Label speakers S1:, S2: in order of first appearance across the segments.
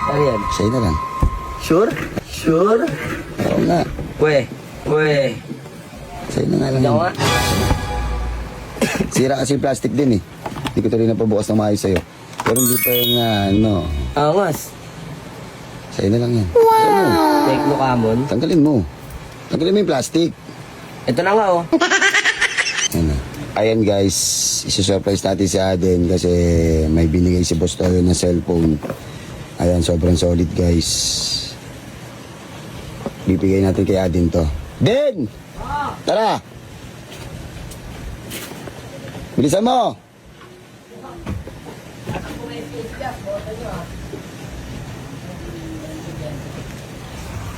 S1: Ano yan?
S2: Sa'yo na lang.
S1: Sure? Sure?
S2: Oo nga.
S1: We.
S2: Sa'yo na nga lang.
S1: Hindi ako nga.
S2: Sira kasi yung plastic din eh. Hindi ko tuloy napabukas ng maayos sa'yo. Pero hindi pa yung ano.
S1: Angas.
S2: Sa'yo na lang yan. Wow!
S1: Tekno Camon.
S2: Tanggalin mo. Tanggalin mo yung plastic.
S1: Ito na nga oh.
S2: Ayan na. Ayan guys, isi-surprise natin si Aden kasi may binigay si Boss Toyo na cellphone. Ayan, sobrang solid guys. Bibigay natin kay Aden to. Den! Tara! Bilisan mo!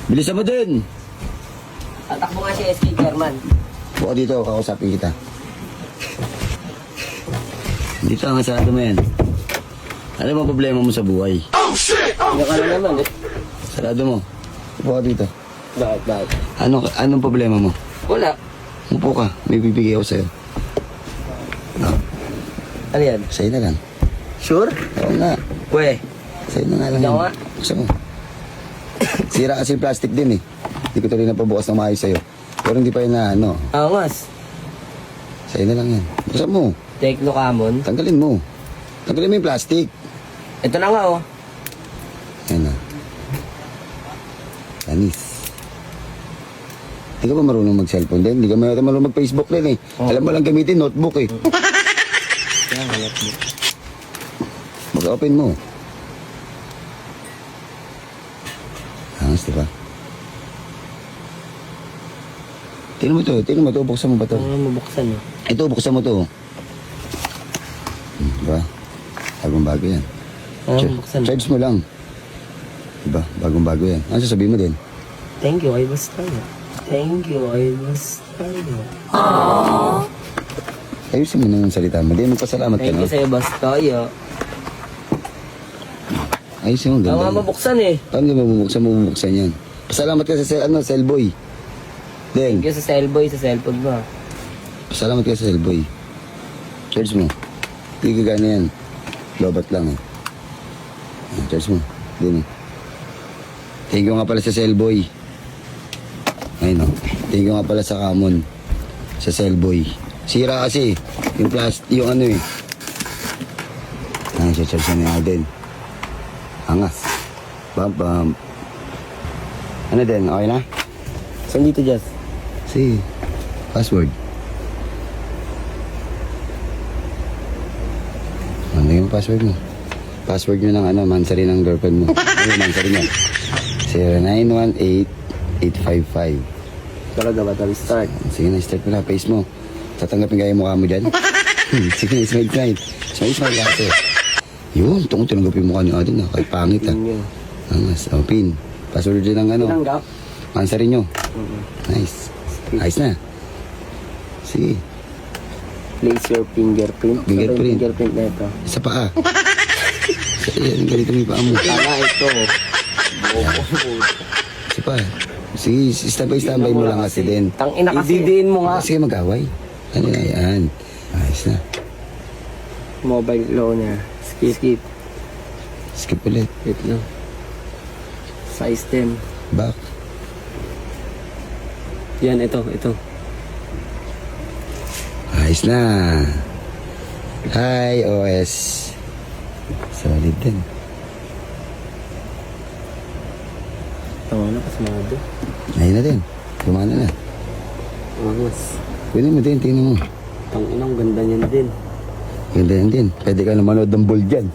S2: Bilisan mo din!
S1: Tatakbo nga si SK Chairman.
S2: Buka dito, kakausapin kita. Dito ang sarado mo yan. Ano ba problema mo sa buhay?
S1: Hindi ka na naman eh.
S2: Sarado mo. Upo ka dito.
S1: Bakit?
S2: Anong problema mo?
S1: Wala.
S2: Upo ka. May bibigay ako sa'yo.
S1: Ano yan?
S2: Sa'yo na lang.
S1: Sure?
S2: Oo nga.
S1: We.
S2: Sa'yo na nga lang.
S1: Hindi ako
S2: yan.
S1: nga.
S2: Buksan mo. Sira kasi yung plastic din eh. Hindi ko tuloy napabukas ng maayos sa'yo. Pero hindi pa yun na ano.
S1: Angas.
S2: Sa'yo na lang yan. Buksan mo.
S1: Tekno Camon.
S2: Tanggalin mo. Tanggalin mo yung plastic.
S1: Ito na nga oh.
S2: Ayan na. Anis. Hindi ka ba marunong mag-cellphone din? Hindi ka marunong mag-Facebook din eh.
S1: Oh.
S2: Alam mo lang gamitin, notebook eh.
S1: Kaya hanap mo.
S2: Mag-open mo. Angas, diba? Tingnan mo to, buksan mo ba to?
S1: Ano mabuksan eh?
S2: Ito, buksan mo to. Diba? Bagong bago yan.
S1: Buksan.
S2: Charge mo lang. Diba? Bagong bago yan. Ano sasabihin mo din?
S1: Thank you, I was tayo. Thank you, I was tayo.
S2: Ayusin mo na yung salita mo. Di, magpasalamat ka
S1: Thank
S2: na.
S1: you sa'yo, basta tayo.
S2: Ayusin mo,
S1: Ako nga
S2: ganda.
S1: mabuksan eh.
S2: Paano ka mabubuksan yan? Pasalamat ka sa cellboy. Den,
S1: Thank you sa cellboy, sa cellphone mo.
S2: pasalamat ka sa cellboy. Charge mo. Hindi ka gana yan. Lobat lang eh. Charge mo. Din eh. Thank you nga pala sa cellboy. Ayun o. Thank you nga pala sa Camon. Sa cellboy. Sira kasi. Yung plastic, yung ano eh. Ay, charge na din. Angas. Bam. Ano din? Okay na?
S1: Saan dito, Jess?
S2: Si password. Ano yung password mo? Password nyo ng ano, mansari ng girlfriend mo. Ano yung mansari nyo? 0918-855.
S1: Talaga ba? Start.
S2: Sige na, start mo na. Face mo. Tatanggapin kaya yung mukha mo dyan? Sige na, smile. Smile kasi. Yun, tungkol tinanggapin yung mukha ni Aden. Kahit pangit ah. Angas. O, pin. Password dyan ng ano.
S1: Tinanggap?
S2: Mansari nyo. Nice. Ayos na. Sige.
S1: Place your fingerprint.
S2: Fingerprint.
S1: Sabay fingerprint na ito.
S2: Sa paa. Ayan, ganito mo yung paa mo.
S1: Tama ito.
S2: Sa paa. Sige, standby mo lang kasi din.
S1: Tangina kasi. Ididiin mo nga.
S2: Sige, mag-away. Ano na yan? Ayos na.
S1: Mobile loaner. Skip.
S2: Skip ulit.
S1: Wait lang. Size 10.
S2: Back.
S1: Yan, ito.
S2: Ayos na. Hi, OS. Solid din.
S1: Tama na, pasmado.
S2: Ayun na din. Gumana na.
S1: Angas.
S2: Pwede mo din, tingnan mo.
S1: Tanginang ganda niyan din.
S2: Ganda yan din. Pwede ka na manood ng ball dyan.